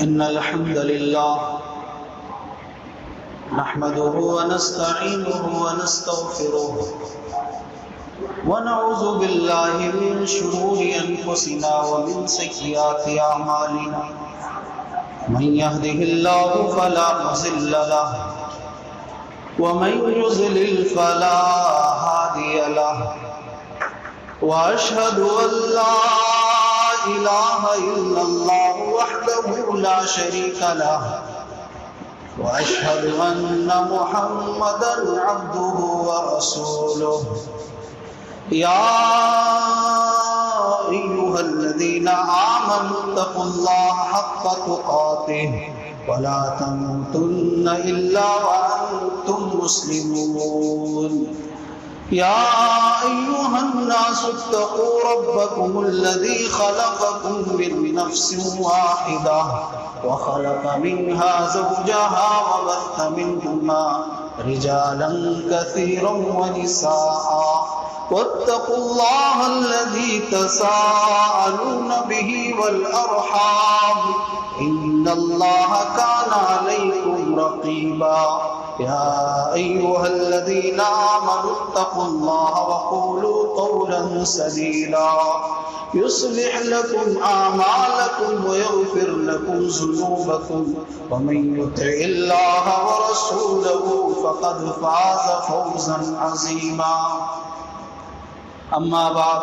إن الحمد لله نحمده ونستعينه ونستغفره ونعوذ بالله من شرور أنفسنا ومن سيئات أعمالنا من يهده الله فلا مضل له ومن يضلل فلا هادي له وأشهد أن لا إله إلا الله وحده لا شريك له وأشهد أن محمدا عبده ورسوله يا أيها الذين آمنوا اتقوا الله حق تقاته ولا تموتن إلا وأنتم مسلمون يا أيها الناس اتقوا ربكم الذي خلقكم من نفس واحدة وخلق منها زوجها وبث منهما رجالا كثيرا ونساء واتقوا الله الذي تساءلون به والأرحام إن الله كان عليكم رقيبا يا أيها الذين آمنوا اتقوا الله وقولوا قولا سديدا يصلح لكم أعمالكم ويغفر لكم ذنوبكم ومن يطع الله ورسوله فقد فاز فوزا عظيما أما بعد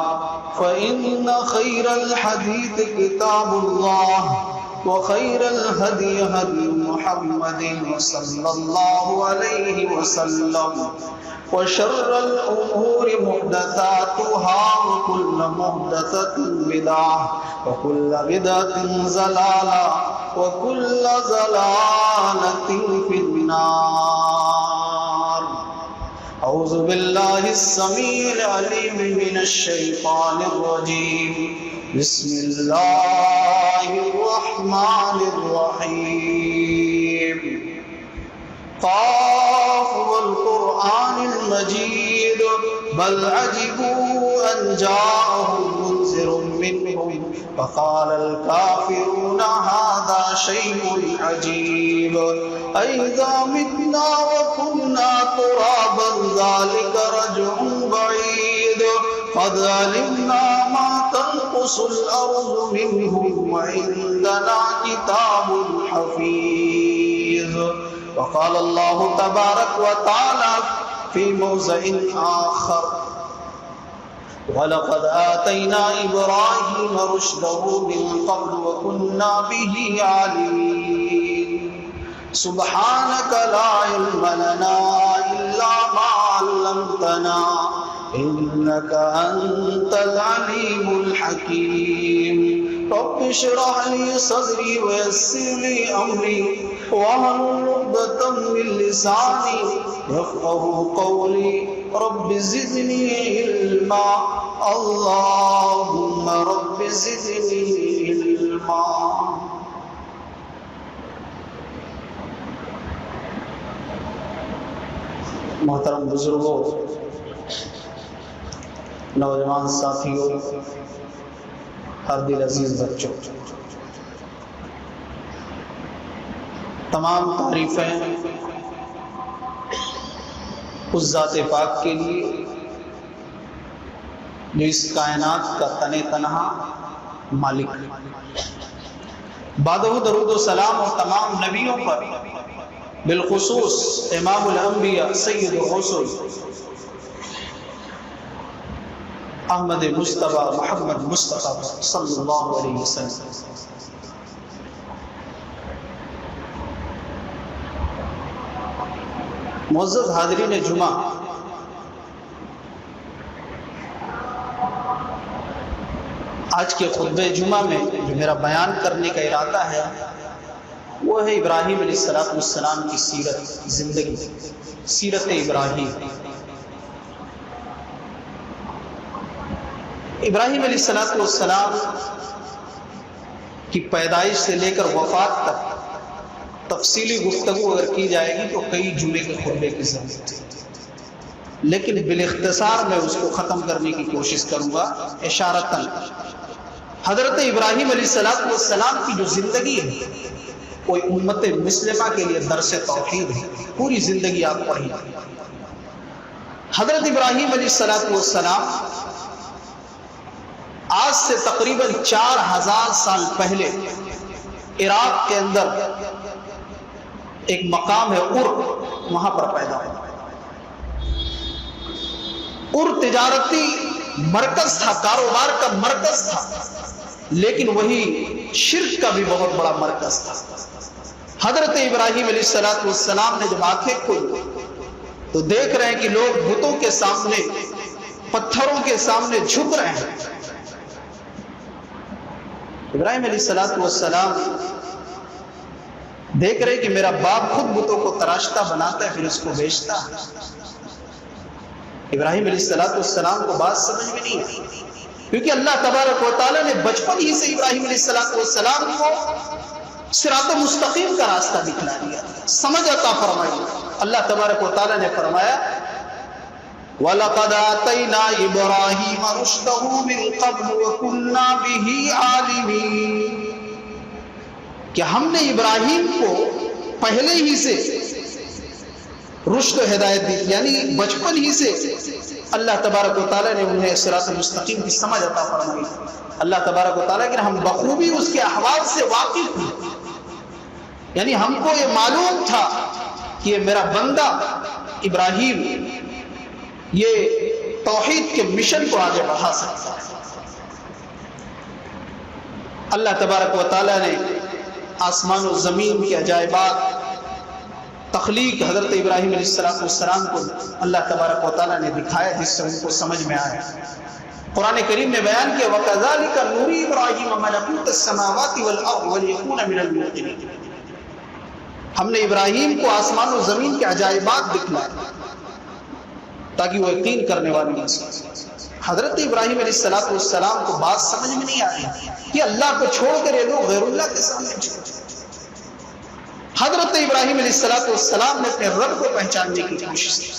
فإن خير الحديث كتاب الله وخير الهدي هدي محمد صلى الله عليه وسلم وشر الأمور محدثاتها وكل محدثة بدعة وكل بدعة ضلالة وكل ضلالة في النار. أعوذ بالله السميع العليم من الشيطان الرجيم. بسم الله الرحمن الرحيم. قاف والقرآن المجيد بل عجبوا أن جاءهم منذر منهم فقال الكافرون هذا شيء عجيب أئذا متنا وكنا ترابا ذلك رجع بعيد قد علمنا ما تنقص الأرض منهم وعندنا كتاب حفيظ. وقال الله تبارك وتعالى في موضع آخر وَلَقَدْ آتَيْنَا إِبْرَاهِيمَ رُشْدَهُ مِنْ قَبْلُ وَكُنَّا بِهِ عَالِمِينَ. سُبْحَانَكَ لَا عِلْمَ لَنَا إِلَّا مَا عَلَّمْتَنَا إِنَّكَ أَنْتَ الْعَلِيمُ الْحَكِيمُ. رَبِّ اشْرَحْ لِي صَدْرِي وَيَسِّرْ لِي أَمْرِي واحلل عقدة من لساني يفقهوا قولي. رب زدني علما اللهم رب زدني علما. محترم بزرگوں، نوجوان ساتھیوں، ہر دل عزیز بچوں، تمام تعریفیں اس ذات پاک کے لیے جو اس کائنات کا تنے تنہا مالک ہے. بعد درود و سلام اور تمام نبیوں پر، بالخصوص امام الانبیاء سید الرسل احمد مصطفیٰ محمد مصطفیٰ صلی اللہ علیہ وسلم. معزز حاضرین جمعہ، آج کے خطبہ جمعہ میں جو میرا بیان کرنے کا ارادہ ہے وہ ہے ابراہیم علیہ السلام کی سیرت، زندگی، سیرت ابراہیم. ابراہیم علیہ السلام کی پیدائش سے لے کر وفات تک تفصیلی گفتگو اگر کی جائے گی تو کئی جمعے کے خطبے کی ضرورت ہے، لیکن بالاختصار میں اس کو ختم کرنے کی کوشش کروں گا اشارتاً. حضرت ابراہیم علیہ السلام کی جو زندگی ہے کوئی امت مسلمہ کے لیے درس توحید ہے، پوری زندگی آپ پڑھیں۔ حضرت ابراہیم علیہ السلام آج سے تقریباً 4000 سال پہلے عراق کے اندر ایک مقام ہے ار، وہاں پر پیدا ہوئے۔ ار تجارتی مرکز تھا، کاروبار کا مرکز تھا، لیکن وہی شرک کا بھی بہت بڑا مرکز تھا۔ حضرت ابراہیم علیہ السلام نے جب آنکھیں کھولی تو دیکھ رہے ہیں کہ لوگ بتوں کے سامنے، پتھروں کے سامنے جھک رہے ہیں۔ ابراہیم علیہ السلام دیکھ رہے کہ میرا باپ خود بتوں کو تراشتا بناتا ہے پھر اس کو بیچتا ہے۔ ابراہیم علیہ السلام کو بات سمجھ میں نہیں آئی، کیونکہ اللہ تبارک و تعالیٰ نے بچپن ہی سے ابراہیم علیہ السلام کو صراط مستقیم کا راستہ دکھلا دیا، سمجھ عطا فرمائی۔ اللہ تبارک و تعالیٰ نے فرمایا وَلَقَدْ آتَيْنَا إِبْرَاهِيمَ رُشْدَهُ مِنْ قَبْلُ وَكُنَّا بِهِ عَالِمِينَ، کہ ہم نے ابراہیم کو پہلے ہی سے رشد و ہدایت دی، یعنی بچپن ہی سے اللہ تبارک و تعالیٰ نے انہیں صراط مستقیم کی سمجھ عطا فرمائی۔ اللہ تبارک و تعالیٰ کہ ہم بخوبی اس کے احوال سے واقف ہیں، یعنی ہم کو یہ معلوم تھا کہ یہ میرا بندہ ابراہیم یہ توحید کے مشن کو آگے بڑھا سکتا ہے۔ اللہ تبارک و تعالیٰ نے آسمان و زمین کے عجائبات تخلیق حضرت ابراہیم علیہ السلام کو اللہ تبارک و تعالیٰ نے دکھایا، جس سے ان کو سمجھ میں آیا۔ قرآن کریم نے بیان کیا وَكَذَلِكَ نُرِي إِبْرَاهِيمَ مَلَكُوتَ السَّمَاوَاتِ وَالْأَرْضِ وَلِيَكُونَ مِنَ الْمُوقِنِينَ، ہم نے ابراہیم کو آسمان و زمین کے عجائبات دکھلائے تاکہ وہ یقین کرنے والے انسان۔ حضرت ابراہیم علیہ السلام کو بات سمجھ میں نہیں آئی کہ اللہ کو چھوڑ کر یہ لوگ غیر اللہ کے سامنے چھوڑ۔ حضرت ابراہیم علیہ السلام نے اپنے رب کو پہچاننے کی کوشش کی،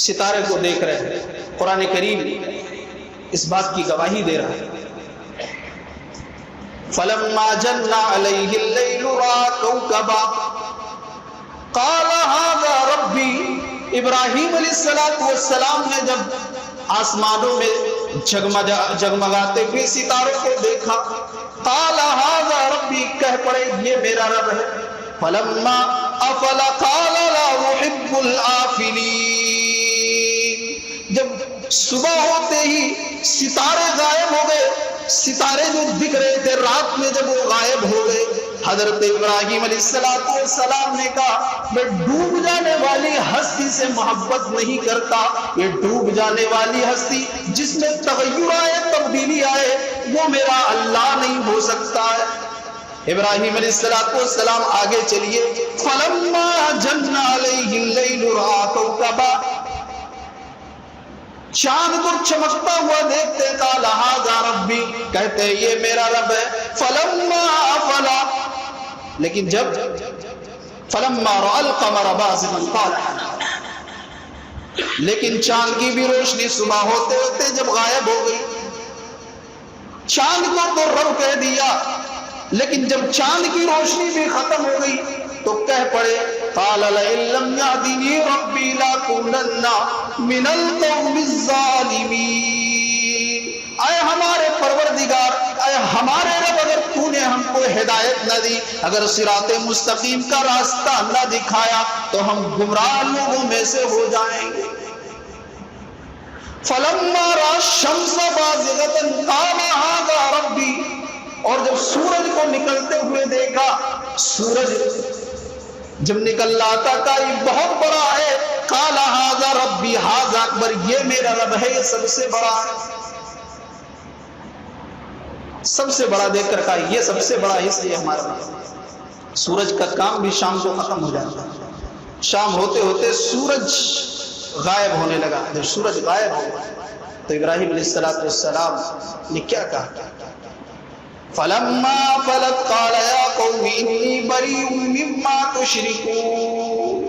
ستارے کو دیکھ رہے ہیں۔ قرآن کریم اس بات کی گواہی دے رہا ہے فَلَمَّا جَنَّ عَلَيْهِ اللَّيْلُ رَأَىٰ كَوْكَبًا قَالَ هَٰذَا رَبِّي، ابراہیم علیہ السلام نے جب آسمانوں میں جگمگاتے ہوئے ستاروں کو دیکھا، قَالَ هَٰذَا رَبِّي، کہہ پڑے یہ میرا رب ہے۔ فَلَمَّا أَفَلَ قَالَ لَا أُحِبُّ الْآفِلِينَ، جب صبح ہوتے ہی ستارے غائب ہو گئے، ستارے جو دکھ رہے تھے رات میں جب وہ غائب ہو گئے، حضرت ابراہیم علیہ السلام نے کہا میں ڈوب جانے والی ہستی سے محبت نہیں کرتا، یہ ڈوب جانے والی ہستی جس میں تغیر آئے، تبدیلی آئے، وہ میرا اللہ نہیں ہو سکتا ہے۔ ابراہیم علیہ السلام آگے چلیے فَلَمَّا جَنَّ عَلَيْهِ اللَّيْلُ رَأَىٰ كَوْكَبًا، چاند کو چمکتا ہوا دیکھتے، قال ھذا ربی، کہتے یہ میرا رب ہے۔ فلما افلا، لیکن جب فلما رأى القمر بازغا قال، لیکن چاند کی بھی روشنی صبح ہوتے ہوتے جب غائب ہو گئی، چاند کو تو رب کہہ دیا، لیکن جب چاند کی روشنی بھی ختم ہو گئی تو کہہ پڑے قال لئن لم يهدني ربي لأكونن من القوم الظالمين، اے ہمارے پروردگار، اے ہمارے رب، اگر تو نے ہم کو ہدایت نہ دی، اگر صراط مستقیم کا راستہ نہ دکھایا تو ہم گمراہ لوگوں میں سے ہو جائیں گے۔ فلما رأى الشمس بازغة قال هذا ربي، اور جب سورج کو نکلتے ہوئے دیکھا، سورج جب نکل رہا تھا کہ یہ بہت بڑا ہے، قال ھذا ربی ھذا اکبر، یہ میرا رب ہے، یہ سب سے بڑا ہے۔ سب سے بڑا دیکھ کر کہا یہ سب سے بڑا، اس لیے ہمارا رب۔ سورج کا کام بھی شام کو ختم ہو جاتا ہے، شام ہوتے ہوتے سورج غائب ہونے لگا۔ جب سورج غائب ہو تو ابراہیم علیہ السلام نے کیا کہا؟ فلما فلت قال یا قوم انی بریء مما تشرکون،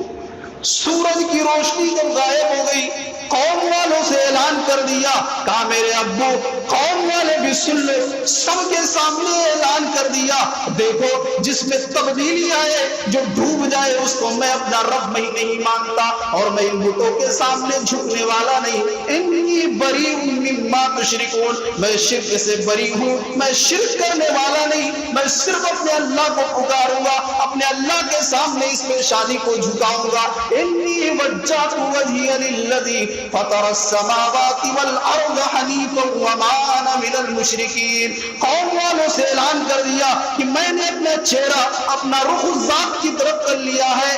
سورج کی روشنی جب غائب ہو گئی قوم والوں سے اعلان کر دیا، کہا میرے ابو قوم والے بھی سن لو، سب کے سامنے اعلان کر دیا، دیکھو جس میں تبدیلی آئے، جو ڈوب جائے، اس کو میں اپنا رب میں نہیں مانتا اور میں ان بتوں کے سامنے جھکنے والا نہیں۔ انی بری مما تشرکون، میں شرک سے بری ہوں، میں شرک کرنے والا نہیں، میں صرف اپنے اللہ کو پکاروں گا، اپنے اللہ کے سامنے اس پیشانی کو جھکاؤں گا۔ انی وجہت وجہی للذی فطر السماوات والارض حنیفا وما انا من المشرکین۔ قوم والوں سے اعلان کر دیا کہ میں نے اپنا چہرہ، اپنا رخ ذات کی طرف کر لیا ہے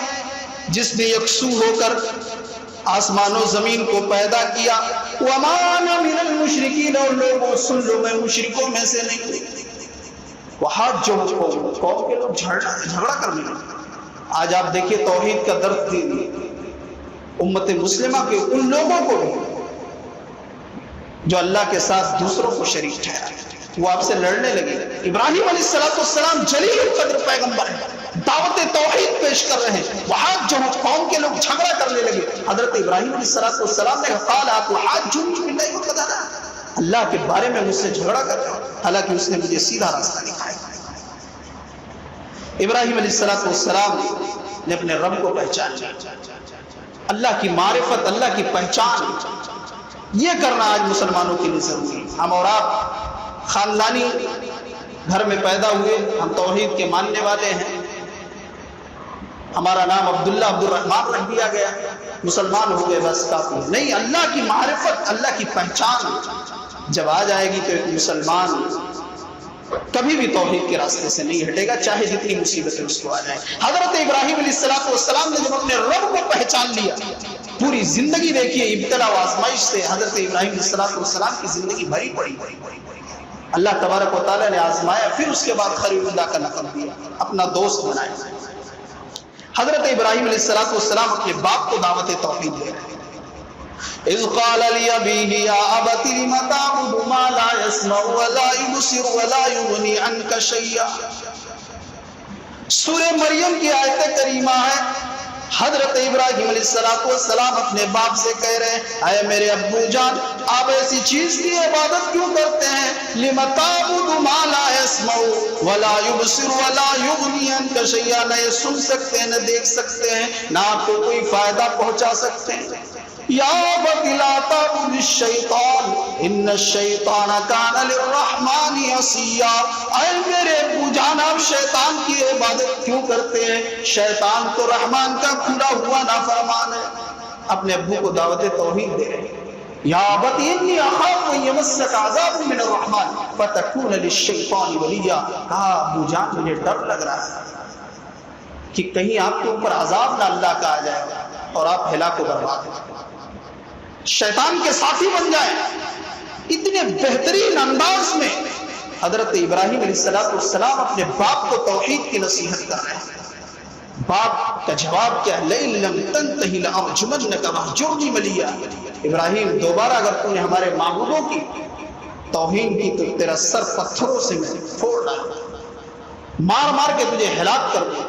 جس نے یکسو ہو کر آسمان و زمین کو پیدا کیا۔ وما انا من المشرکین، اور لوگوں سن لو میں مشرکوں میں سے نہیں۔ وہاں جو قوم کے لوگ جھگڑا کرنے لگے۔ آج آپ دیکھیے توحید کا درد دے دیے امت مسلمہ کے ان لوگوں کو بھی جو اللہ کے ساتھ دوسروں کو شریک ٹھہرا، وہ آپ سے لڑنے لگے۔ ابراہیم علیہ السلام جلیل القدر پیغمبر ہیں، دعوت توحید پیش کر رہے ہیں، وہاں جو قوم کے لوگ جھگڑا کرنے لگے، حضرت ابراہیم علیہ السلام نے قال اتحاجونی فی اللہ وقد ہدانی، اللہ کے بارے میں مجھ سے جھگڑا کر رہے ہو حالانکہ اس نے مجھے سیدھا راستہ دکھایا۔ ابراہیم علیہ السلام نے اپنے رب کو پہچان لیا، اللہ کی معرفت، اللہ کی پہچان، یہ کرنا آج مسلمانوں کے لیے ضروری ہے۔ ہم اور آپ خاندانی گھر میں پیدا ہوئے، ہم توحید کے ماننے والے ہیں، ہمارا نام عبداللہ عبد الرحمان رکھ دیا گیا، مسلمان ہو گئے بس کافی نہیں۔ اللہ کی معرفت، اللہ کی پہچان جب آ جائے گی تو ایک مسلمان کبھی بھی توحید کے راستے سے نہیں ہٹے گا، چاہے جتنی مصیبتیں اس کو آ جائیں۔ حضرت ابراہیم علیہ السلام نے جب اپنے رب کو پہچان لیا، پوری زندگی دیکھیے ابتلا و آزمائش سے حضرت ابراہیم علیہ السلام کی زندگی بھری پڑی۔ اللہ تبارک و تعالیٰ نے آزمایا، پھر اس کے بعد خلیل اللہ کا لقب دیا، اپنا دوست بنایا۔ حضرت ابراہیم علیہ السلام اپنے باپ کو دعوت توحید دے رہے ہیں۔ اذ قال لأبيه يا أبت لم تعبد ما لا يسمع ولا يبصر ولا يغني عنك شيئا۔ سورہ مریم کی آیت کریمہ ہے، حضرت ابراہیم علیہ السلام اپنے باپ سے کہہ رہے ہیں، اے میرے ابو جان، آپ ایسی چیز کی عبادت کیوں کرتے ہیں؟ لم تعبد ما لا يسمع ولا يبصر ولا يغني عنك شيئا، نہ یہ سن سکتے ہیں، نہ دیکھ سکتے ہیں، نہ آپ کو کوئی فائدہ پہنچا سکتے ہیں۔ یا ابت لا تعبد الشیطان ان الشیطان کان للرحمن عصیا، اے میرے ابو جان، آپ شیطان کی عبادت کیوں کرتے ہیں؟ شیطان تو رحمان کا کھلا ہوا نافرمان ہے۔ اپنے ابو کو دعوت توحید دے رہے ہیں۔ یا ابت انی اخاف ان یمسک عذاب من الرحمن فتکون للشیطان ولیا، کہا ابو جان مجھے ڈر لگ رہا ہے کہ کہیں آپ کے اوپر عذاب نہ اللہ کا آ جائے اور آپ ہلاک و برباد ہو، شیطان کے ساتھی بن جائیں۔ اتنے بہترین انداز میں حضرت ابراہیم علیہ السلام اپنے باپ کو توحید کی نصیحت کر رہے ہیں۔ باپ کا جواب کیا ہے؟ لئن لم تنتہی لأرجمنک واہجرنی ملیا، ابراہیم دوبارہ اگر تم نے ہمارے معبودوں کی توہین کی تو تیرا سر پتھروں سے میں پھوڑ ڈالوں، مار مار کے تجھے ہلاک کر دوں۔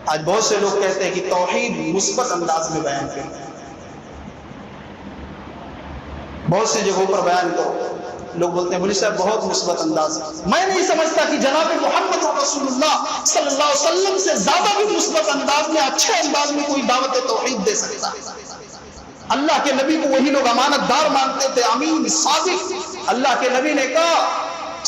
آج بہت سے لوگ کہتے ہیں کہ توحید مثبت انداز میں بیان کرتے ہیں، بہت سی جگہوں پر بیان کرو، لوگ بولتے ہیں مولوی صاحب بہت مثبت انداز ہے۔ میں نہیں سمجھتا کہ جناب محمد رسول اللہ صلی اللہ علیہ وسلم سے زیادہ بھی مثبت انداز میں، اچھے انداز میں کوئی دعوت توحید دے سکتا ہے۔ اللہ کے نبی کو وہی لوگ امانت دار مانتے تھے، امین صادق۔ اللہ کے نبی نے کہا،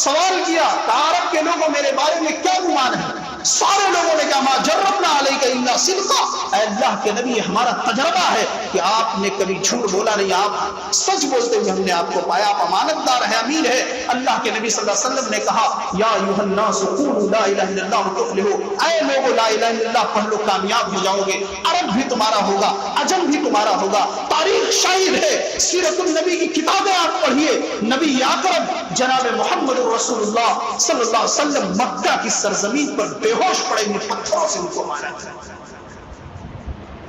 سوال کیا کہ عرب کے لوگوں میرے بارے میں کیا گمان ہے؟ سارے لوگوں نے کہا ما جربنا علیک الا صدقا، اے اللہ کے نبی ہمارا تجربہ ہے کہ آپ نے کبھی جھوٹ بولا نہیں، آپ سچ بولتے ہوئے ہم نے آپ کو پایا، آپ امانت دار ہیں، امین ہے۔ اللہ کے نبی صلی اللہ علیہ وسلم نے کہا یا ایھا الناس قولوا لا الہ الا اللہ تفلحوا، اے لوگوں لا الہ الا اللہ پڑھ لو کامیاب ہو جاؤ گے۔ عرب بھی تمہارا ہوگا، عجم بھی تمہارا ہوگا، تاریخ شاہد ہے، سیرت النبی کی کتابیں آپ پڑھیے، نبی اکرم جناب محمد رسول اللہ صلی اللہ علیہ وسلم مکہ کی سرزمین پر بے ہوش پڑے ہوئے پتھروں سے ان کو مارا۔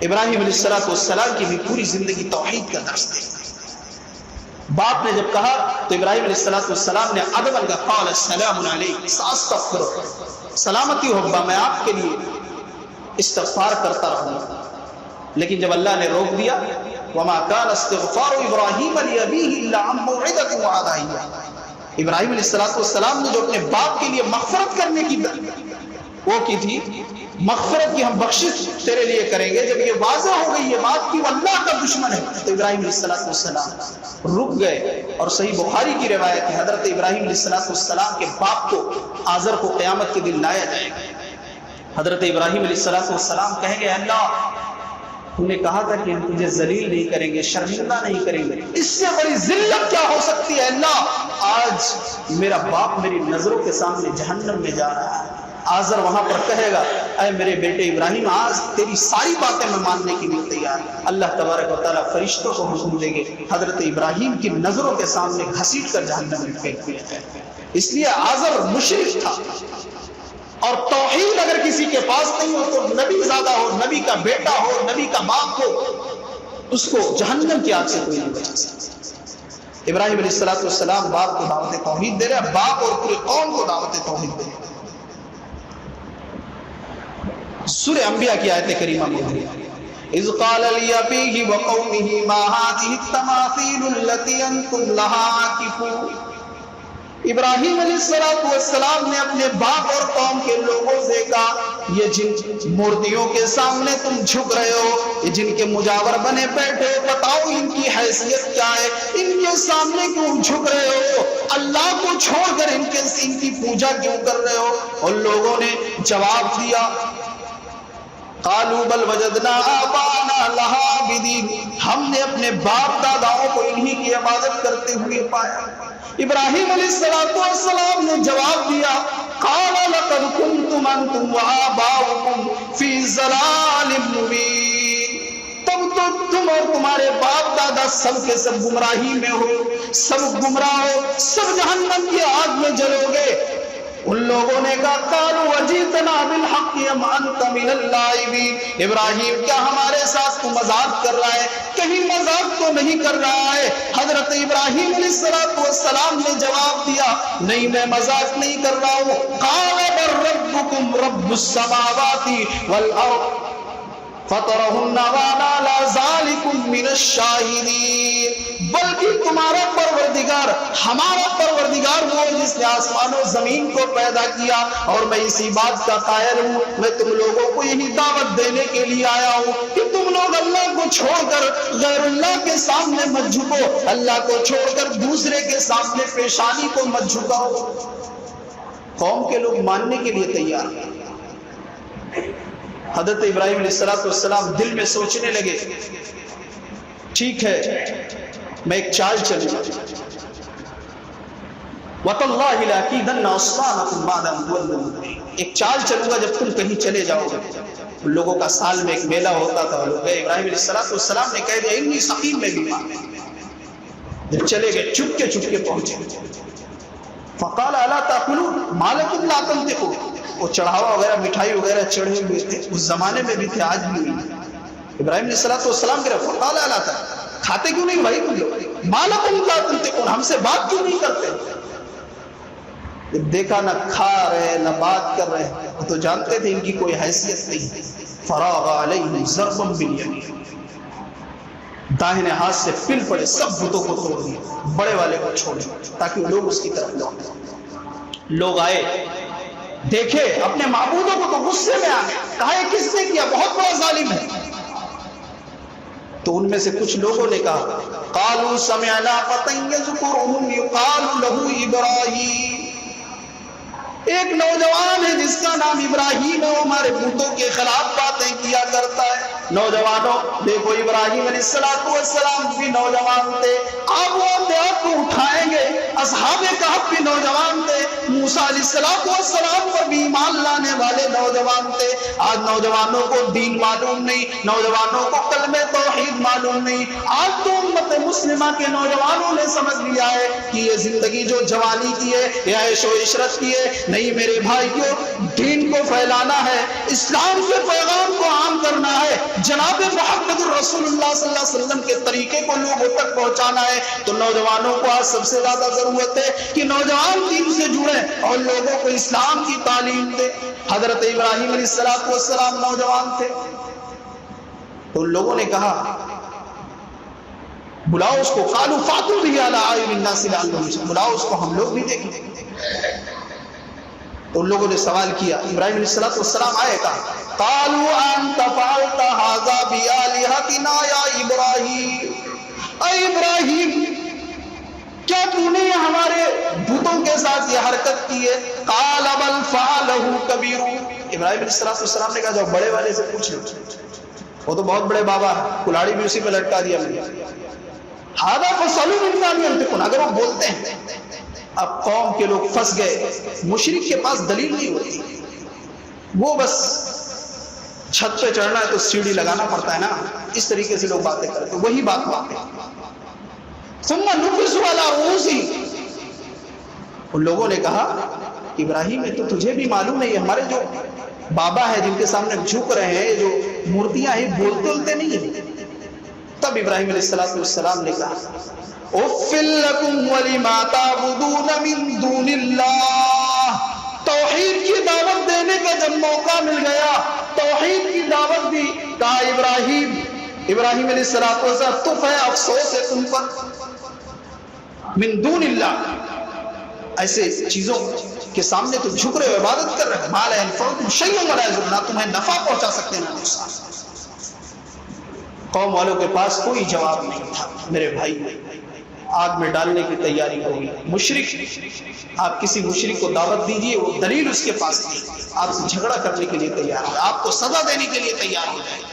ابراہیم علیہ السلام کی بھی پوری زندگی توحید کا درس دی۔ باپ نے جب کہا تو ابراہیم علیہ السلام نے ادب کا قال السلام علیکم ساستغفر، سلامتی ہو ابا میں آپ کے لیے استغفار کرتا رہوں گا۔ لیکن جب اللہ نے روک دیا وما كان استغفار ابراہیم لابیہ الا عن موعدۃ وعدہا ایاہ، ابراہیم علیہ السلام نے جو اپنے باپ کے لیے مغفرت کرنے کی وہ کی تھی، مغفرت کی ہم بخشش تیرے لیے کریں گے، جب یہ واضح ہو گئی یہ بات کہ وہ اللہ کا دشمن ہے تو ابراہیم علیہ السلام رک گئے۔ اور صحیح بخاری کی روایت ہے حضرت ابراہیم علیہ السلام کے باپ کو آزر کو قیامت کے دن لایا جائے گا۔ حضرت ابراہیم علیہ السلام کہیں گے اللہ تم نے کہا تھا کہ ہم تجھے ذلیل نہیں کریں گے، شرمندہ نہیں کریں گے، اس سے بڑی ذلت کیا ہو سکتی ہے اللہ؟ آج میرا باپ میری نظروں کے سامنے جہنم میں جا رہا ہے۔ آزر وہاں پر کہے گا اے میرے بیٹے ابراہیم آج تیری ساری باتیں میں ماننے کے لیے تیار ہوں۔ اللہ تبارک و تعالیٰ فرشتوں کو حکم دیں گے حضرت ابراہیم کی نظروں کے سامنے گھسیٹ کر جہنم میں پھینک دیا جائے۔ اس لیے آزر مشرک تھا، اور توحید اگر کسی کے پاس نہیں ہو تو نبی زادہ ہو، نبی کا بیٹا ہو، نبی کا باپ ہو، اس کو جہنم کی آگ سے کوئی نہیں بچا سکتا۔ ابراہیم علیہ السلام باپ کو دعوت توحید دے رہے ہیں، باپ اور پوری قوم کو دعوت توحید دے رہے ہیں۔ سورہ انبیاء کی آیت کریمہ میں اذ قال لأبيه وقومه ما هذه التماثيل التي انتم لها عاكفون، ابراہیم علیہ السلام نے اپنے باپ اور قوم کے لوگوں سے کہا یہ جن مورتیوں کے سامنے تم جھک رہے ہو، یہ جن کے مجاور بنے بیٹھے ہو، بتاؤ ان کی حیثیت کیا ہے، ان کے سامنے کیوں جھک رہے ہو، اللہ کو چھوڑ کر ان کی پوجا کیوں کر رہے ہو؟ ان لوگوں نے جواب دیا قالوا بل وجدنا آباءنا لها عابدین، ہم نے اپنے باپ داداؤں کو انہی کی عبادت کرتے ہوئے پایا۔ ابراہیم علیہ السلام نے جواب دیا قال لقد كنتم انتم وآباؤكم في ضلال مبین، تب تو تم اور تمہارے باپ دادا سب کے سب گمراہی میں ہو، سب گمراہ ہو، سب جہنم کی آگ میں جلو گے۔ ان لوگوں نے کہا قالوا وجئتنا بالحق ام انت من اللاعبین، ابراہیم کیا ہمارے ساتھ تو مذاق کر رہا ہے؟ کہیں مذاق تو نہیں کر رہا ہے۔ حضرت ابراہیم علیہ السلام نے جواب دیا نہیں میں مذاق نہیں کر رہا ہوں۔ قال بل ربکم رب السماوات والارض فطرهن وانا لا ذلكم من الشاہدین، بلکہ تمہارا پروردگار ہمارا پروردگار وہ جس نے آسمان و زمین کو پیدا کیا، اور میں اسی بات کا قائل ہوں، میں تم لوگوں کو یہی دعوت دینے کے لیے آیا ہوں کہ تم لوگ اللہ کو چھوڑ کر غیر اللہ کے سامنے مت جھکو، اللہ کو چھوڑ کر دوسرے کے سامنے پیشانی کو مت جھکاؤ۔ قوم کے لوگ ماننے کے لیے تیار ہیں۔ حضرت ابراہیم علیہ السلام دل میں سوچنے لگے ٹھیک ہے میں ایک چال چلوں گا، وَتَاللَّهِ لَأَكِيدَنَّ أَصْنَامَكُمْ بَعْدَ أَن تُوَلُّوا مُدْبِرِينَ، ایک چال چلوں گا جب تم کہیں چلے جاؤ گے۔ لوگوں کا سال میں ایک میلہ ہوتا تھا، لوگ گئے، ابراہیم علیہ السلام نے کہہ دیا انی سقیم میں بیمار، جب چلے گئے چپ کے پہنچے۔ فقال الا تاکلون ما لکم لا تنطقون، وہ چڑھاوا وغیرہ مٹھائی وغیرہ چڑھے ہوئے تھے، اس زمانے میں بھی تھے آج بھی ہوئی۔ ابراہیم علیہ السلام کے رفع قال الا تاکلون، کھاتے کیوں نہیں بھائی تم لوگ؟ ما لکم لا تنطقون، ہم سے بات کیوں نہیں کرتے؟ دیکھا نہ کھا رہے نہ بات کر رہے، وہ تو جانتے تھے ان کی کوئی حیثیت نہیں۔ فراغ علیہم ضربا بالیمین، داہنے ہاتھ سے پل پڑے، سب بتوں کو توڑ دیے، بڑے والے کو چھوڑے تاکہ لوگ اس کی طرف لوٹیں۔ لوگ آئے دیکھے اپنے معبودوں کو تو غصے میں آ گئے، کہا یہ کس نے کیا، بہت بڑا ظالم ہے۔ تو ان میں سے کچھ لوگوں نے کہا قالوا سمعنا فتى يذكرهم يقال له ابراہیم، ایک نوجوان ہے جس کا نام ابراہیم ہے، وہ ہمارے بتوں کے خلاف باتیں کیا کرتا ہے۔ نوجوانوں دیکھو ابراہیم علیہ السلام بھی نوجوان تھے، آپ وہ آپ کو اٹھائیں گے، اصحاب کہف بھی نوجوان تھے، موسیٰ علیہ السلام پر بھی ایمان لانے والے نوجوان تھے۔ آج نوجوانوں کو دین معلوم نہیں، نوجوانوں کو کلمہ توحید معلوم نہیں۔ آج تو امت مسلمہ کے نوجوانوں نے سمجھ لیا ہے کہ یہ زندگی جو جوانی کی ہے، یہ عیش و عشرت کی ہے، نہیں میرے بھائیوں، دین کو پھیلانا ہے، اسلام کے پیغام کو عام کرنا ہے، جناب محمد الرسول اللہ صلی اللہ علیہ وسلم کے طریقے کو لوگوں تک پہنچانا ہے۔ تو نوجوانوں کو آج سب سے زیادہ ضرورت ہے کہ نوجوان دین سے جڑیں اور لوگوں کو اسلام کی تعلیم دیں۔ حضرت ابراہیم علیہ السلام نوجوان تھے، تو ان لوگوں نے کہا بلاؤ اس کو، قالوا فاتوا به علی اعین الناس لعلهم یشهدون، بلاؤ اس کو ہم لوگ بھی دیکھیں۔ تو ان لوگوں نے سوال کیا، ابراہیم علیہ السلام آئے، کہا قالوا انت فعلت هذا بآلهتنا یا ابراہیم، اے ابراہیم کیا تو نے ہمارے بتوں کے ساتھ یہ حرکت کی ہے؟ قال بل فعلہ کبیرهم، ابراہیم علیہ السلام نے کہا جاؤ بڑے والے سے پوچھ لو، وہ تو بہت بڑے بابا ہے، کلاڑی بھی اسی پہ لٹکا دیا میں نے۔ هذا فصلوا من كانوا ينطقون، اگر وہ بولتے ہیں۔ اب قوم کے لوگ پھنس گئے، مشرک کے پاس دلیل نہیں ہوتی، وہ بس چھت پہ چڑھنا ہے تو سیڑھی لگانا پڑتا ہے نا، اس طریقے سے لوگ باتیں کرتے، وہی بات ثم نكسوا على رؤوسهم، ان لوگوں نے کہا ابراہیم یہ تو تجھے بھی معلوم ہے، یہ ہمارے جو بابا ہے جن کے سامنے جھک رہے ہیں، جو مورتیاں ہیں بولتے نہیں ہیں۔ تب ابراہیم علیہ السلام نے کہا اُفٍّ لَكُمْ وَلِمَا تَعْبُدُونَ مِن دُونِ اللَّهِ، توحید کی دعوت دینے کا جب موقع مل گیا، توحید کی دعوت دی، کہا ابراہیم علیہ السلام تف ہے، افسوس ہے تم پر، من دون اللہ، ایسے چیزوں کے سامنے تو جھک رہے ہو، عبادت کر رہے ہو، ما لا ينفعكم شيء ولا يضر، نہ تمہیں نفع پہنچا سکتے نہ نقصان۔ قوم والوں کے پاس کوئی جواب نہیں تھا۔ میرے بھائی آگ میں ڈالنے کی تیاری ہوگی، مشرک، آپ کسی مشرک کو دعوت دیجئے، وہ دلیل اس کے پاس نہیں، آپ سے جھگڑا کرنے کے لیے تیار ہے، آپ کو سزا دینے کے لیے تیار ہو جائے گا۔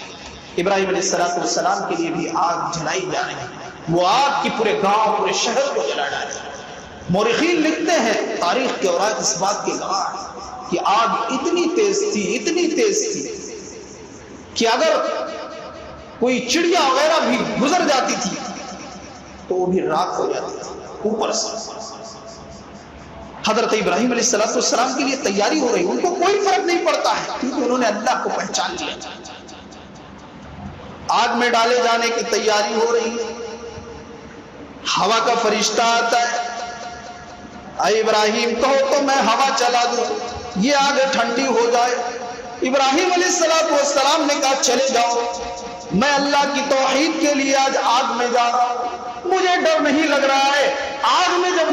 ابراہیم علیہ السلام کے لیے بھی آگ جلائی جا رہی ہے، وہ آگ کی پورے گاؤں پورے شہر کو جلا ڈالے۔ مورخین لکھتے ہیں، تاریخ کے اوراق اس بات کے گواہ ہیں کہ آگ اتنی تیز تھی کہ اگر کوئی چڑیا وغیرہ بھی گزر جاتی تھی تو وہ بھی راکھ ہو جاتی تھی اوپر سے۔ حضرت ابراہیم علیہ السلام کے لیے تیاری ہو رہی، ان کو کوئی فرق نہیں پڑتا ہے کیونکہ انہوں نے اللہ کو پہچان لیا۔ آگ میں ڈالے جانے کی تیاری ہو رہی ہے، ہوا کا فرشتہ آتا ہے، اے ابراہیم کہو تو میں ہوا چلا دوں، یہ آگ ٹھنڈی ہو جائے۔ ابراہیم علیہ السلام نے کہا چلے جاؤ، میں اللہ کی توحید کے لیے آج آگ میں جا رہا ہوں، مجھے ڈر نہیں لگ رہا ہے۔ آگ میں جب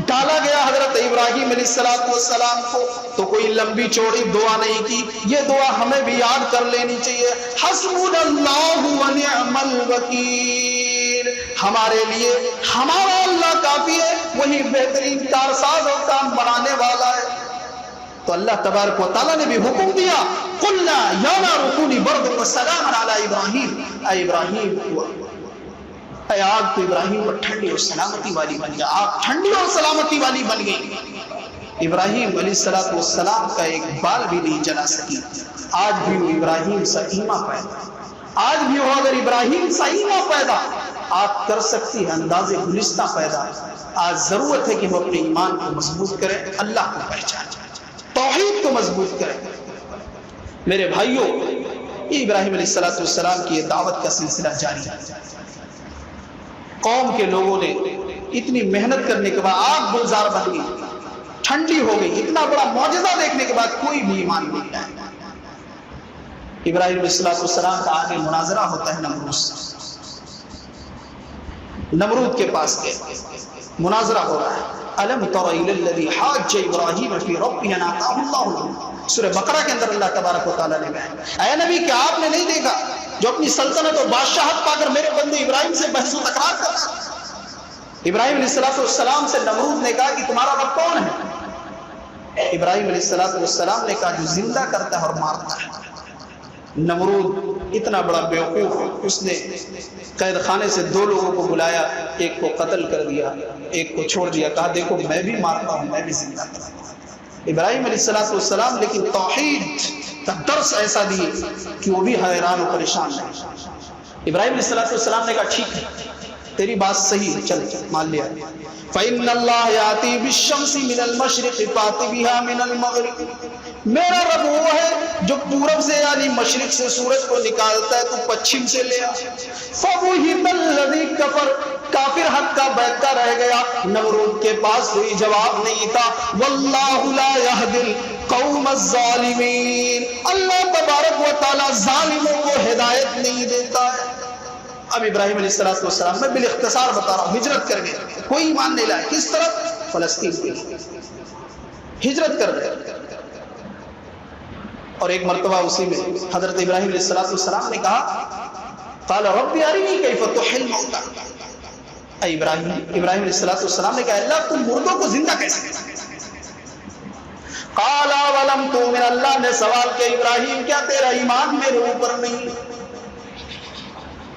ڈالا گیا حضرت ابراہیم علیہ السلام کو تو کوئی لمبی چوڑی دعا نہیں کی، یہ دعا ہمیں بھی یاد کر لینی چاہیے، حسبنا اللہ ونعم الوکیل، ہمارے لیے ہمارا اللہ کافی ہے، وہی بہترین کارساز اور کام بنانے والا ہے۔ تو اللہ تبارک و تعالیٰ نے بھی حکم دیا، قلنا یا نار کونی بردا وسلاما علی ابراہیم، اے ابراہیم اے آگ تو ابراہیم پر ٹھنڈی اور سلامتی والی بن گیا، آگ ٹھنڈی اور سلامتی والی بن گئی۔ ابراہیم علیہ السلام کا ایک بال بھی نہیں جلا سکی۔ آج بھی وہ ابراہیم سا ایمان پیدا، آج بھی وہ اگر ابراہیم سا ایمان پیدا آگ کر سکتی ہے، انداز گلستہ پیدا۔ آج ضرورت ہے کہ ہم اپنے ایمان کو مضبوط کریں، اللہ کو پہچانیں، توحید کو مضبوط کریں۔ میرے بھائیوں، یہ ابراہیم علیہ السلام کی یہ دعوت کا سلسلہ جاری ہے۔ قوم کے لوگوں نے اتنی محنت کرنے کے بعد آگ گلزار بن گئی، ٹھنڈی ہو گئی، اتنا بڑا معجزہ دیکھنے کے بعد کوئی بھی ایمان نہیں لایا۔ ابراہیم علیہ السلام کا آگے مناظرہ ہوتا ہے نمرود کے پاس کے مناظرہ ہو رہا ہے۔ الم تر الی الذی حاج ابراہیم فی ربہ ان آتاہ اللہ، سورہ بقرہ کے اندر اللہ تبارک و تعالیٰ نے کہا اے نبی کیا آپ نے نہیں دیکھا جو اپنی سلطنت اور بادشاہت پا کر میرے بندے ابراہیم سے بحث و تکرار کر رہا ہے۔ ابراہیم علیہ السلام سے نمرود نے کہا کہ تمہارا رب کون ہے؟ ابراہیم علیہ السلام نے کہا جو زندہ کرتا ہے اور مارتا ہے۔ نمرود اتنا بڑا بیوقوف، اس نے قید خانے سے دو لوگوں کو بلایا، ایک کو قتل کر دیا، ایک کو چھوڑ دیا، کہا دیکھو میں بھی مارتا ہوں، میں بھی زندہ کرتا ہوں۔ ابراہیم علیہ السلام لیکن توحید کا درس ایسا دیے کہ وہ بھی حیران و پریشان رہے۔ ابراہیم علیہ السلام نے کہا ٹھیک ہے تیری بات صحیح ہے، چل مان لیا۔ فَإِنَّ اللَّهَ يَأْتِي بِالشَّمْسِ مِنَ الْمَشْرِقِ فَأْتِ بِهَا مِنَ الْمَغْرِبِ، میرا رب وہ ہے جو پورب سے یعنی مشرق سے سورج کو نکالتا ہے تو پچھم سے لے آ۔ فَبُهِتَ الَّذِي كَفَرَ، کافر حق کا بیٹھتا رہ گیا، نمرود کے پاس کوئی جواب نہیں تھا۔ وَاللَّهُ لَا يَهْدِي الْقَوْمَ الظَّالِمِينَ، اللہ تبارک و تعالی ظالموں کو ہدایت نہیں دیتا ہے۔ اب ابراہیم علیہ السلام، میں بالاختصار بتا رہا ہوں، ہجرت کر گئے، کوئی ایمان نہیں لائے، کس طرف؟ فلسطین کے لیے ہجرت کر گئے۔ اور ایک مرتبہ اسی میں حضرت ابراہیم علیہ السلام نے کہا قال رب ارنی کیف تحیی الموتى، اے ابراہیم علیہ السلام نے کہا اللہ تم مردوں کو زندہ کیسے کرتے؟ قال ولم تؤمن، اللہ نے سوال کیا ابراہیم کیا تیرا ایمان میرے اوپر نہیں؟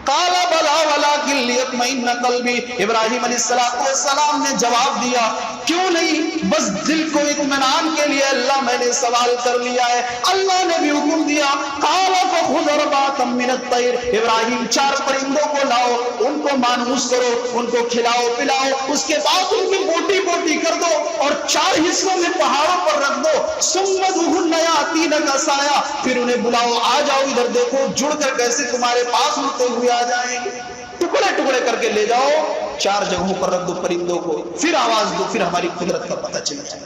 قال بلا ولکن لیطمئن قلبی، ابراہیم علیہ السلام نے جواب دیا کیوں نہیں، بس دل کو اطمینان کے لیے اللہ میں نے سوال کر لیا ہے، اللہ نے بھی حکم دیا قال فخذ اربعة من الطير، ابراہیم 4 پرندوں کو لاؤ، ان کو مانوس کرو، ان کو کھلاؤ پلاؤ، اس کے بعد ان کی بوٹی بوٹی کر دو اور 4 حصوں میں پہاڑوں پر رکھ دو، ثم ادعوهن يأتينك سعيا، پھر انہیں بلاؤ آ جاؤ ادھر دیکھو جڑ کر کیسے تمہارے پاس اڑتے ہوئے آ جائیں گے، ٹکڑے ٹکڑے کر کے لے جاؤ، 4 جگہوں پر رکھ دو پرندوں کو، پھر آواز دو، پھر ہماری قدرت کا پتہ چل جائے۔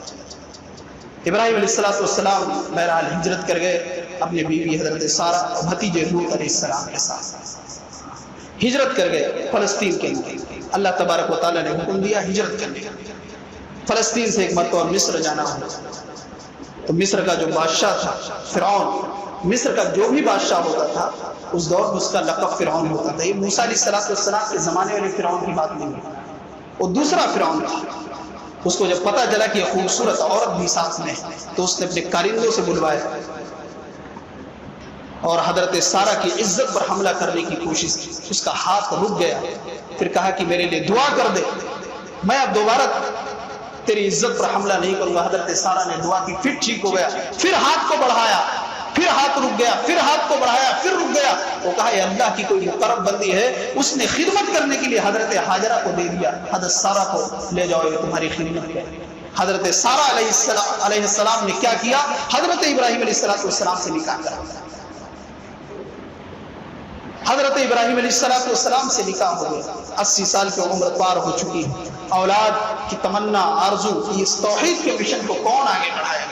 ابراہیم علیہ السلام بہرحال ہجرت کر گئے اپنی بیوی حضرت سارہ اور بھتیجے لوط علیہ السلام کے ساتھ، ہجرت کر گئے فلسطین کے لیے۔ اللہ تبارک و تعالیٰ نے حکم دیا ہجرت کرنے کا، فلسطین سے ایک مرتبہ مصر جانا ہوا، تو مصر کا جو بادشاہ تھا فرعون، مصر کا جو بھی بادشاہ ہوتا تھا اس دور میں اس کا لقب فرعون ہوتا تھا۔ یہ موسیٰ علیہ السلام کے زمانے والے فرعون کی بات نہیں ہے، وہ دوسرا فرعون تھا۔ اس کو جب پتا چلا کہ خوبصورت عورت بھی ساتھ میں ہے تو اس نے اپنے کارندوں سے بلوایا اور حضرت سارہ کی عزت پر حملہ کرنے کی کوشش کی، اس کا ہاتھ رک گیا، پھر کہا کہ میرے لیے دعا کر دے، میں اب دوبارہ تیری عزت پر حملہ نہیں کروں گا۔ حضرت سارہ نے دعا کی، پھر ٹھیک ہو گیا، پھر ہاتھ کو بڑھایا، پھر ہاتھ رک گیا، پھر ہاتھ کو بڑھایا، پھر رک گیا۔ وہ کہا یہ اللہ کی کوئی مقرب بندی ہے، اس نے خدمت کرنے کے لیے حضرت ہاجرہ کو دے دیا، حضرت سارہ کو لے جاؤ یہ تمہاری خدمت ہے۔ حضرت سارہ علیہ السلام نے کیا کیا؟ حضرت ابراہیم علیہ السلام سے نکاح کرا، حضرت ابراہیم علیہ السلام سے نکاح ہو گیا، 80 سال کی عمر پار ہو چکی ہے، اولاد کی تمنا آرزو، اس توحید کے مشن کو کون آگے بڑھائے گا؟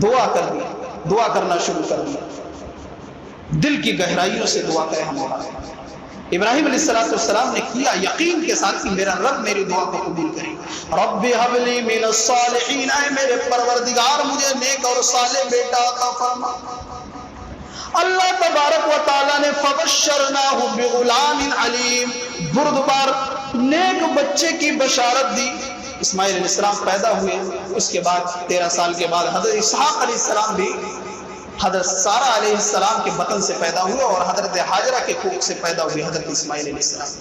دعا کر دیا، دعا کرنا شروع کر دیا، دل کی گہرائیوں سے دعا کرے ہم۔ ابراہیم علیہ السلام نے کیا یقین کے ساتھ کہ میرا رب میری دعا کو قبول کرے گا۔ رب ھب لی من الصالحین، اے میرے پروردگار مجھے نیک اور صالح بیٹا عطا فرما۔ اللہ تبارک و تعالیٰ نے فبشرناہ بغلام علیم، بردبار نیک بچے کی بشارت دی۔ اسماعیل علیہ السلام پیدا ہوئے، اس کے بعد 13 سال کے بعد حضرت اسحاق علیہ السلام بھی حضرت سارہ علیہ السلام کے بطن سے پیدا ہوئے اور حضرت ہاجرہ کے کوکھ سے پیدا ہوئے حضرت اسماعیل علیہ السلام۔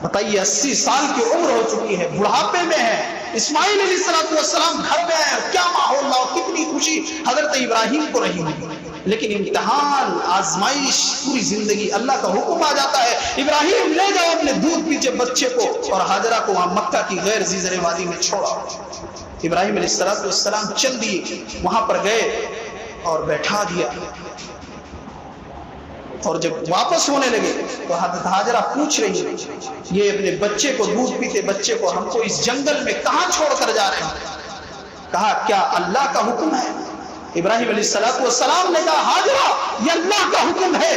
بتائیے 80 سال کی عمر ہو چکی ہے، بڑھاپے میں ہے، اسماعیل علیہ السلام گھر میں آئے، کیا ماحول نہ ہو، کتنی خوشی حضرت ابراہیم کو رہی ہوگی۔ لیکن امتحان، آزمائش، پوری زندگی اللہ کا حکم آ جاتا ہے ابراہیم لے جاؤ اپنے دودھ پیچھے بچے کو، اور ہاجرہ کو وہاں مکہ کی غیر زیزر وادی میں چھوڑا۔ ابراہیم علیہ السلام چل دیے، وہاں پر گئے اور بیٹھا دیا، اور جب واپس ہونے لگے تو حضرت ہاجرہ پوچھ رہی ہے یہ اپنے بچے کو، دودھ پیتے بچے کو ہم کو اس جنگل میں کہاں چھوڑ کر جا رہے ہیں؟ کہا کیا اللہ کا حکم ہے؟ ابراہیم علیہ السلام نے کہا ہاجرہ یہ اللہ کا حکم ہے۔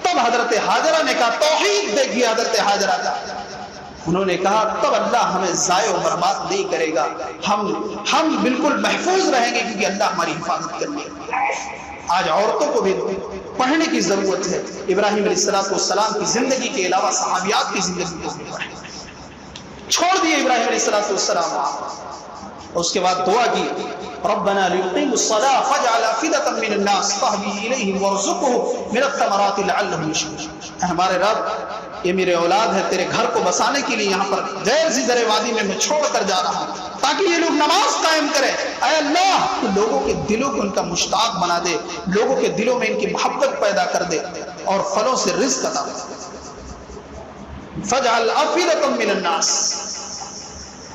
تب حضرت ہاجرہ نے کہا توحید دیکھیے حضرت ہاجرہ کا، انہوں نے کہا تب اللہ ہمیں ضائع و برباد نہیں کرے گا، ہم بالکل محفوظ رہیں گے کیونکہ اللہ ہماری حفاظت کرنے گا۔ آج عورتوں کو بھی پڑھنے کی ضرورت ہے، ابراہیم علیہ السلام کی زندگی کے علاوہ صحابیات کی زندگی کو بھی پڑھیں۔ چھوڑ دیے ابراہیم علیہ السلام، اور اس کے بعد دعا کی ربنا لیقیموا الصلاة فاجعل افئدة من الناس تهوی الیہم وارزقهم من الثمرات لعلهم یشکرون۔ ہمارے رب یہ میرے اولاد ہے، تیرے گھر کو بسانے کے لیے یہاں پر غیر زیزر وادی میں چھوڑ کر جا رہا ہوں تاکہ یہ لوگ نماز قائم کریں۔ اے اللہ تو لوگوں کے دلوں کو ان کا مشتاق بنا دے، لوگوں کے دلوں میں ان کی محبت پیدا کر دے اور پھلوں سے رزق عطا فرما۔ فاجعل افئدة من الناس،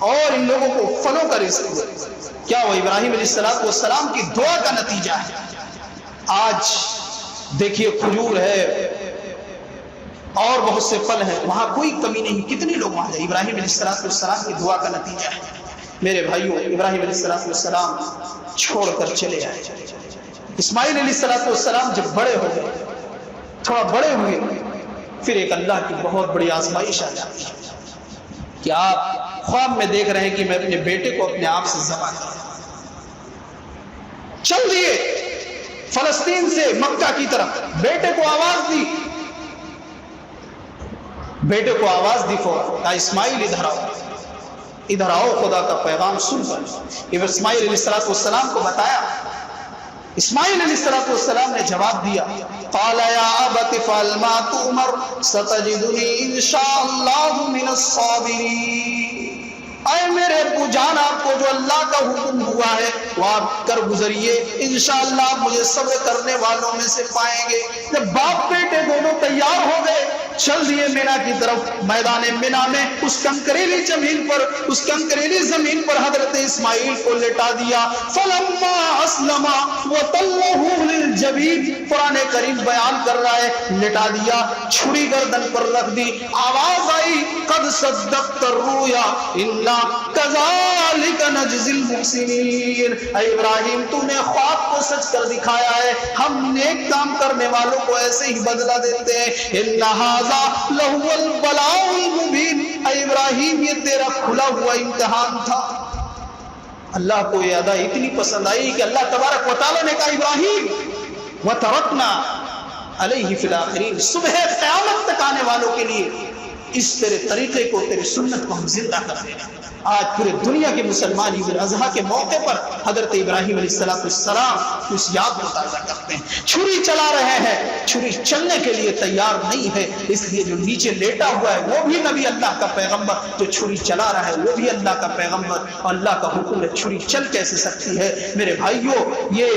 اور ان لوگوں کو پھلوں کا رزق دے۔ کیا وہ ابراہیم علیہ السلام کی دعا کا نتیجہ ہے؟ آج دیکھیے کھجور ہے اور بہت سے پھل ہیں، وہاں کوئی کمی نہیں، کتنے لوگ وہاں جائیں، ابراہیم علیہ السلام کی دعا کا نتیجہ ہے۔ میرے بھائیوں ابراہیم علیہ السلام چھوڑ کر چلے آئے۔ اسماعیل علیہ السلام جب بڑے ہو گئے تھوڑا بڑے ہوئے، پھر ایک اللہ کی بہت بڑی آزمائش آ جاتی ہے کہ آپ خواب میں دیکھ رہے ہیں کہ میں اپنے بیٹے کو اپنے آپ سے ذبح کروں، چل دیے فلسطین سے مکہ کی طرف، بیٹے کو آواز دی، بیٹے کو آواز دی فوراً، کہا اسماعیل ادھر آؤ، ادھر آؤ، خدا کا پیغام سن کر۔ اسماعیل علیہ السلام کو بتایا، اسماعیل علیہ السلام نے جواب دیا، قال یا ابت فعل ما تؤمر ستجدنی ان شاء اللہ من الصابرین۔ اے میرے ابو جان، آپ کو جو اللہ کا حکم ہوا ہے وہ آپ کر گزریے، انشاءاللہ آپ مجھے صبر کرنے والوں میں سے پائیں گے۔ جب باپ بیٹے دونوں تیار ہو گئے، چل دیے مینا کی طرف۔ میدان مینا میں اس کنکریلی زمین پر حضرت اسماعیل کو لٹا دیا۔ فلما اسلم وتلہ للجبین، قرآن کریم بیان کر رہا ہے، لٹا دیا، چھری گردن پر رکھ دی، آواز آئی قد صدقت الرؤیا انا کذالک نجزی المحسنین۔ اے ابراہیم، تو نے خواب کو سچ کر دکھایا ہے، ہم نیک کام کرنے والوں کو ایسے ہی بدلہ دیتے ہیں۔ ان ھذا لہو البلاء المبین۔ اے ابراہیم، یہ تیرا کھلا ہوا امتحان تھا۔ اللہ کو یہ ادا اتنی پسند آئی کہ اللہ تبارک و تعالیٰ نے کہا ابراہیم وترکنا علیہ فی الآخرین، صبح قیامت تک آنے والوں کے لیے اس تیرے طریقے کو، تیری سنت کو ہم زندہ کر دیں گے۔ آج پورے دنیا کے مسلمان عید الاضحیٰ کے موقع پر حضرت ابراہیم علیہ السلام کی اس یاد کو تازہ کرتے ہیں۔ چھری چلا رہے ہیں، چھری چلنے کے لیے تیار نہیں ہے، اس لیے جو نیچے لیٹا ہوا ہے وہ بھی نبی اللہ کا پیغمبر، جو چھری چلا رہا ہے وہ بھی اللہ کا پیغمبر، اور اللہ کا حکم ہے چھری چل کیسے سکتی ہے؟ میرے بھائیوں، یہ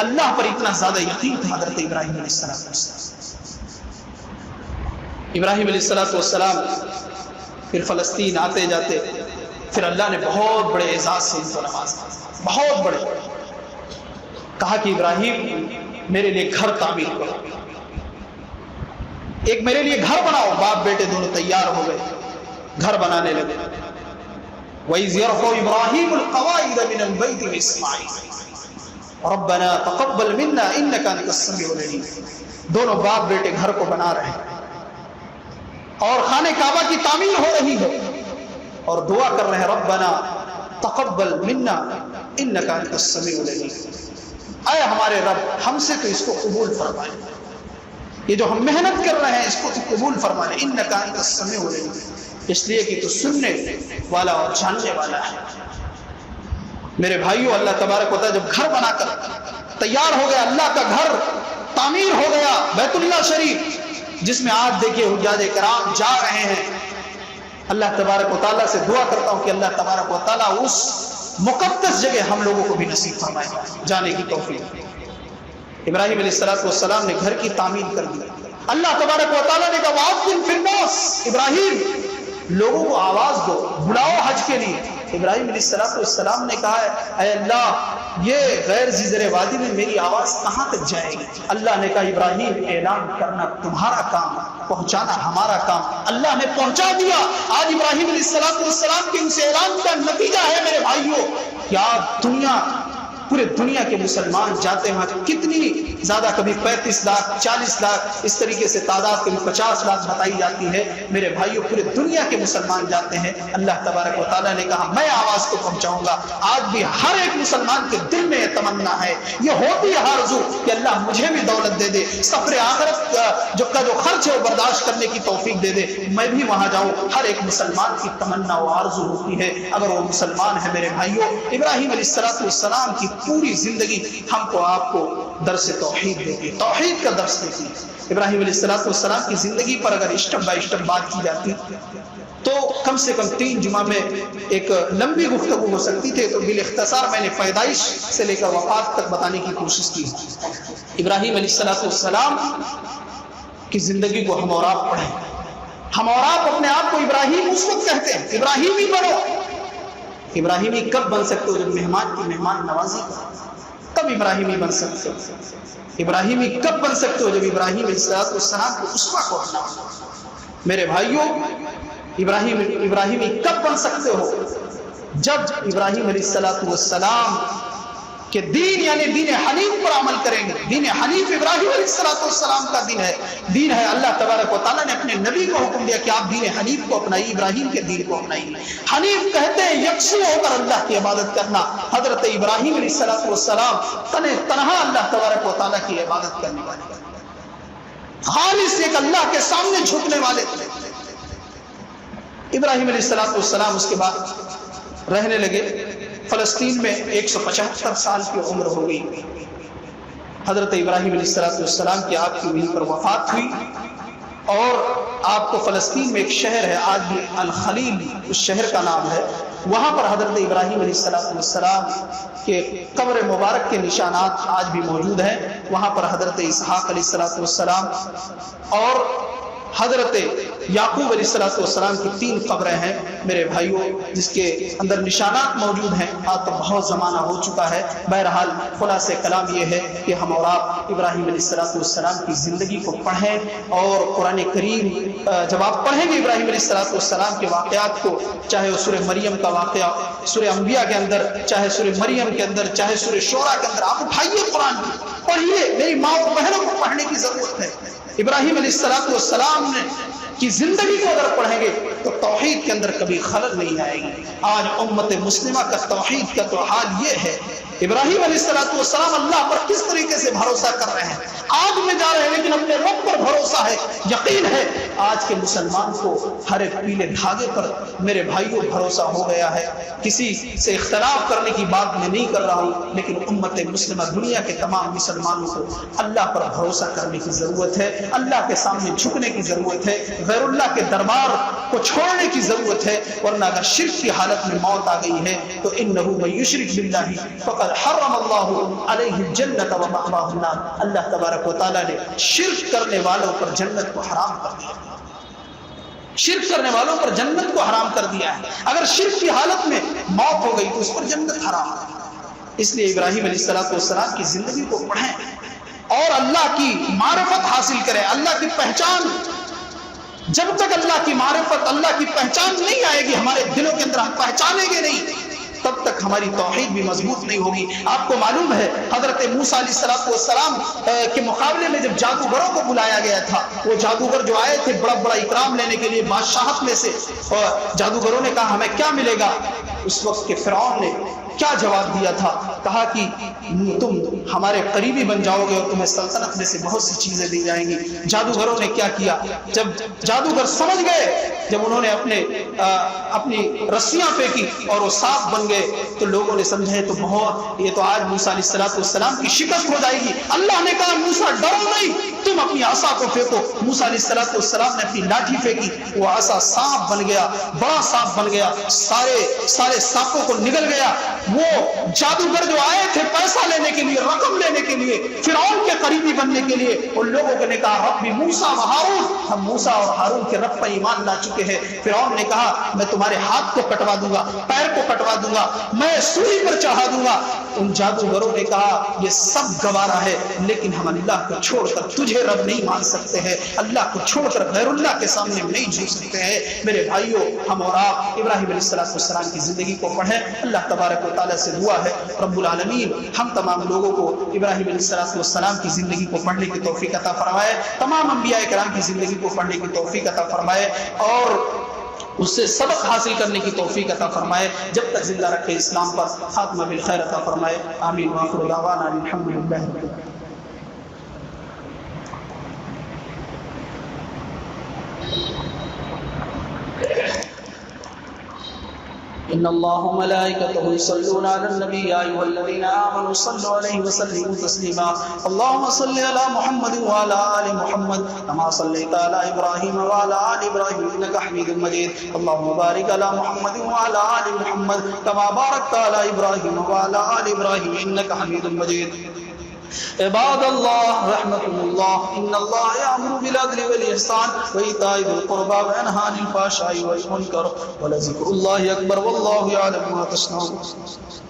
اللہ پر اتنا زیادہ یقین تھا حضرت ابراہیم علیہ السلام۔ ابراہیم علیہ السلام پھر فلسطین آتے جاتے، پھر اللہ نے بہت بڑے اعزاز سے ان کو نوازا، بہت بڑے، کہا کہ ابراہیم میرے لیے گھر تعمیر کرو، ایک میرے لیے گھر بناؤ۔ باپ بیٹے دونوں تیار ہو گئے، گھر بنانے لگے۔ وَإِذْ يَرْفَعُ إِبْرَاهِيمُ الْقَوَاعِدَ مِنَ الْبَيْتِ وَإِسْمَاعِيلُ رَبَّنَا تَقَبَّلْ مِنَّا إِنَّكَ أَنْتَ السَّمِيعُ الْعَلِيمُ۔ دونوں باپ بیٹے گھر کو بنا رہے ہیں اور خانہ کعبہ کی تعمیر ہو رہی ہے، اور دعا کر رہے ہیں ربنا تقبل منا انک انت السمیع العلیم۔ اے ہمارے رب، ہم سے تو اس کو قبول فرمائے، یہ جو ہم محنت کر رہے ہیں اس کو تو قبول فرما لے، انک انت السمیع العلیم، اس لیے کہ تو سننے والا اور جاننے والا ہے۔ میرے بھائیوں، اللہ تبارک و تعالیٰ جب گھر بنا کر تیار ہو گیا، اللہ کا گھر تعمیر ہو گیا، بیت اللہ شریف، جس میں آج دیکھیے حجاج کرام جا رہے ہیں۔ اللہ تبارک و تعالیٰ سے دعا کرتا ہوں کہ اللہ تبارک و تعالیٰ اس مقدس جگہ ہم لوگوں کو بھی نصیب فرمائے جانے کی توفیق۔ ابراہیم علیہ السلام نے گھر کی تعمیر کر دی۔ اللہ تبارک و تعالیٰ نے کہا وَأَذِّن فِي النَّاسِ، ابراہیم لوگوں کو آواز دو، بلاؤ حج کے لیے۔ ابراہیم علیہ السلام نے کہا ہے اے اللہ، یہ غیر زیزر وادی میں میری آواز کہاں تک جائے گی؟ اللہ نے کہا ابراہیم اعلان کرنا تمہارا کام، پہنچانا ہمارا کام۔ اللہ نے پہنچا دیا۔ آج ابراہیم علیہ السلام کے اس اعلان کا نتیجہ ہے میرے بھائیوں کہ آج پورے دنیا کے مسلمان جاتے ہیں، کتنی زیادہ، کبھی 35 لاکھ 40 لاکھ اس طریقے سے تعداد، کبھی 50 لاکھ بتائی جاتی ہے۔ میرے بھائیوں، پورے دنیا کے مسلمان جاتے ہیں۔ اللہ تبارک و تعالیٰ نے کہا میں آواز کو پہنچاؤں گا۔ آج بھی ہر ایک مسلمان کے دل میں یہ تمنا ہے، یہ ہوتی ہے آرزو کہ اللہ مجھے بھی دولت دے دے، سفر آخرت کا جو خرچ ہے وہ برداشت کرنے کی توفیق دے دے، میں بھی وہاں جاؤں۔ ہر ایک مسلمان کی تمنا و آرزو ہوتی ہے اگر وہ مسلمان ہے۔ میرے بھائیوں، ابراہیم علیہ السلام کی پوری زندگی ہم کو آپ کو درس توحید دیتی ہے، توحید کا درس دیتی ہے۔ ابراہیم علیہ السلام کی زندگی پر اگر اسٹپ بائی اسٹپ بات کی جاتی تو کم سے کم 3 جمعہ میں ایک لمبی گفتگو ہو سکتی تھی، تو بالاختصار میں نے پیدائش سے لے کر وفات تک بتانے کی کوشش کی۔ ابراہیم علیہ السلام کی زندگی کو ہم اور آپ پڑھیں، ہم اور آپ اپنے آپ کو ابراہیم اس وقت کہتے ہیں، ابراہیمی بنو۔ ابراہیمی کب بن سکتے ہو؟ جب مہمان کی مہمان نوازی کرو، کب ابراہیمی بن سکتے ہو؟ ابراہیمی کب بن سکتے ہو؟ جب ابراہیم علیہ السلام کو اسوہ کو اپنا۔ میرے بھائیوں، ابراہیمی کب بن سکتے ہو؟ جب ابراہیم علیہ السلام کہ دین یعنی دین حنیف پر عمل کریں گے. دین حنیف ابراہیم علیہ السلام کا دین ہے. اللہ تبارک و تعالیٰ نے اپنے نبی کو حکم دیا کہ آپ دین حنیف کو اپنائیے، ابراہیم کے دین کو اپنائیے. حنیف کہتے ہیں یکسو ہو کر اللہ کی عبادت کرنا. حضرت ابراہیم علیہ السلام تنہا اللہ تبارک و تعالیٰ کی عبادت کرنے والے، خالص ایک اللہ کے سامنے جھکنے والے تھے. ابراہیم علیہ السلام اس کے بعد رہنے لگے فلسطین میں. 175 سال کی عمر ہو گئی. حضرت ابراہیم علیہ السلام کی آپ کی وہیں پر وفات ہوئی، اور آپ کو فلسطین میں ایک شہر ہے آج بھی الخلیل اس شہر کا نام ہے، وہاں پر حضرت ابراہیم علیہ السلام کے قبر مبارک کے نشانات آج بھی موجود ہیں. وہاں پر حضرت اسحاق علیہ السلام اور حضرت یعقوب علیہ السلام کی 3 قبریں ہیں میرے بھائیوں، جس کے اندر نشانات موجود ہیں. آج تو بہت زمانہ ہو چکا ہے. بہرحال خلاصہ کلام یہ ہے کہ ہم اور آپ ابراہیم علیہ السلام کی زندگی کو پڑھیں، اور قرآن کریم جب آپ پڑھیں گے ابراہیم علیہ السلام کے واقعات کو، چاہے وہ سورہ مریم کا واقعہ سورہ انبیاء کے اندر، چاہے سورہ مریم کے اندر، چاہے سورہ شعراء کے اندر، آپ اٹھائیے قرآن پڑھیے. میری ماں اور بہنوں کو پڑھنے کی ضرورت ہے. ابراہیم علیہ السلام نے کی زندگی کو اگر پڑھیں گے تو توحید کے اندر کبھی خلل نہیں آئے گی. آج امت مسلمہ کا توحید کا تو حال یہ ہے. ابراہیم علیہ السلام اللہ پر کس طریقے سے بھروسہ کر رہے ہیں، آگ میں جا رہے ہیں لیکن اپنے رب پر بھروسہ ہے، یقین ہے. آج کے مسلمان کو ہر ایک پیلے دھاگے پر میرے بھائیوں بھروسہ ہو گیا ہے. کسی سے اختلاف کرنے کی بات میں نہیں کر رہا ہوں، لیکن امت مسلمہ دنیا کے تمام مسلمانوں کو اللہ پر بھروسہ کرنے کی ضرورت ہے، اللہ کے سامنے جھکنے کی ضرورت ہے، غیر اللہ کے دربار کو چھوڑنے کی ضرورت ہے. ورنہ اگر شرک کی حالت میں موت آ گئی ہے تو انہ من یشرک باللہ فقد حرم اللہ علیہ الجنۃ ومأواہ النار. اللہ تبارک و تعالیٰ نے شرک کرنے والوں پر جنت کو حرام کر دیا. شرک کرنے والوں پر جنت کو حرام کر دیا ہے. اگر شرک کی حالت میں موت ہو گئی تو اس پر جنت حرام ہے. اس لیے ابراہیم علیہ السلام کی زندگی کو پڑھیں اور اللہ کی معرفت حاصل کریں، اللہ کی پہچان. جب تک اللہ کی معرفت، اللہ کی پہچان نہیں آئے گی ہمارے دلوں کے اندر، ہم پہچانیں گے نہیں، تب تک ہماری توحید بھی مضبوط نہیں ہوگی. آپ کو معلوم ہے حضرت موسیٰ علیہ السلام کے مقابلے میں جب جادوگروں کو بلایا گیا تھا، وہ جادوگر جو آئے تھے بڑا بڑا اکرام لینے کے لیے بادشاہت میں سے، اور جادوگروں نے کہا ہمیں کیا ملے گا. اس وقت کے فرعون نے کیا جواب دیا تھا؟ کہا کہ تم ہمارے قریبی بن جاؤ گے اور تمہیں سلطنت میں سے بہت سی چیزیں دی جائیں گی. جادوگروں نے کیا کیا؟ جب جادوگر سمجھ گئے، جب انہوں نے اپنی رسیاں پھینکی اور وہ سانپ بن گئے، تو لوگوں نے سمجھا تو بہت، یہ تو آج موسیٰ علیہ السلام کی شکست ہو جائے گی. اللہ نے کہا موسیٰ ڈرو نہیں، تم اپنی عصا کو پھینکو. موسیٰ علیہ السلام نے اپنی لاٹھی پھینکی، وہ عصا سانپ بن گیا، بڑا سانپ بن گیا، سارے سانپوں کو نگل گیا. وہ جادوگر جو آئے تھے پیسہ لینے کے لیے، رقم لینے کے لیے، فرعون کے قریبی بننے کے لیے، ان لوگوں نے کہا رب موسیٰ و ہارون، ہم موسیٰ اور ہارون کے رب پر ایمان لا چکے ہیں. فرعون نے کہا میں تمہارے ہاتھ کو کٹوا دوں گا، پیر کو کٹوا دوں گا، میں سولی پر چڑھا دوں گا. ان جادوگروں نے کہا یہ سب گوارا ہے، لیکن ہم اللہ کو چھوڑ کر تجھے رب نہیں مان سکتے ہیں، اللہ کو چھوڑ کر غیر اللہ کے سامنے نہیں جھک سکتے ہیں. میرے بھائیوں، ہم اور آپ ابراہیم علیہ السلام کی زندگی کو پڑھیں. اللہ تبارک و تعالیٰ سے دعا ہے رب العالمین ہم تمام لوگوں کو ابراہیم علیہ السلام کی زندگی کو پڑھنے کی توفیق عطا فرمائے، تمام انبیاء کرام کی زندگی کو پڑھنے کی توفیق عطا فرمائے، اور اس سے سبق حاصل کرنے کی توفیق عطا فرمائے. جب تک زندہ رکھے اسلام پر، خاتمہ بالخیر عطا فرمائے. آمین. وآخر دعوانا الحمدللہ. ان اللہ وملائکتہ یصلون علی النبی یا ایھا الذین آمنوا صلوا علیہ وسلموا تسلیما. اللهم صل علی محمد وعلى آل محمد كما صليت على ابراہیم وعلى آل ابراہیم انک حمید مجید. اللهم بارک علی محمد وعلى آل محمد كما بارکت علی ابراہیم وعلى آل ابراہیم انک حمید مجید. عباد اللہ رحمكم اللہ، ان اللہ یأمر بالعدل والإحسان وإیتاء ذی القربى وینہی عن الفحشاء والمنکر ولذکر اللہ اکبر واللہ یعلم ما تصنعون.